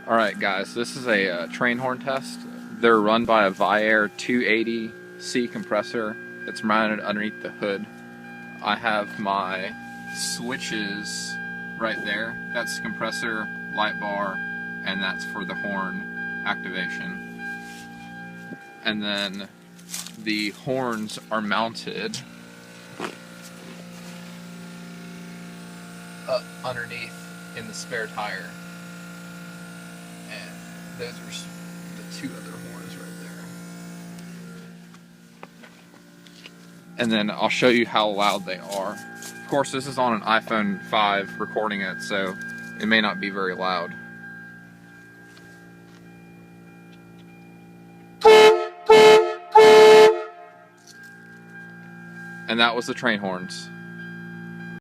Alright guys, this is a train horn test. They're run by a Viair 280C compressor. It's mounted underneath the hood. I have my switches right there. That's compressor, light bar, and that's for the horn activation. And then the horns are mounted up underneath in the spare tire. And those are the two other horns right there. And then I'll show you how loud they are. Of course, this is on an iPhone 5 recording it, so it may not be very loud. And that was the train horns.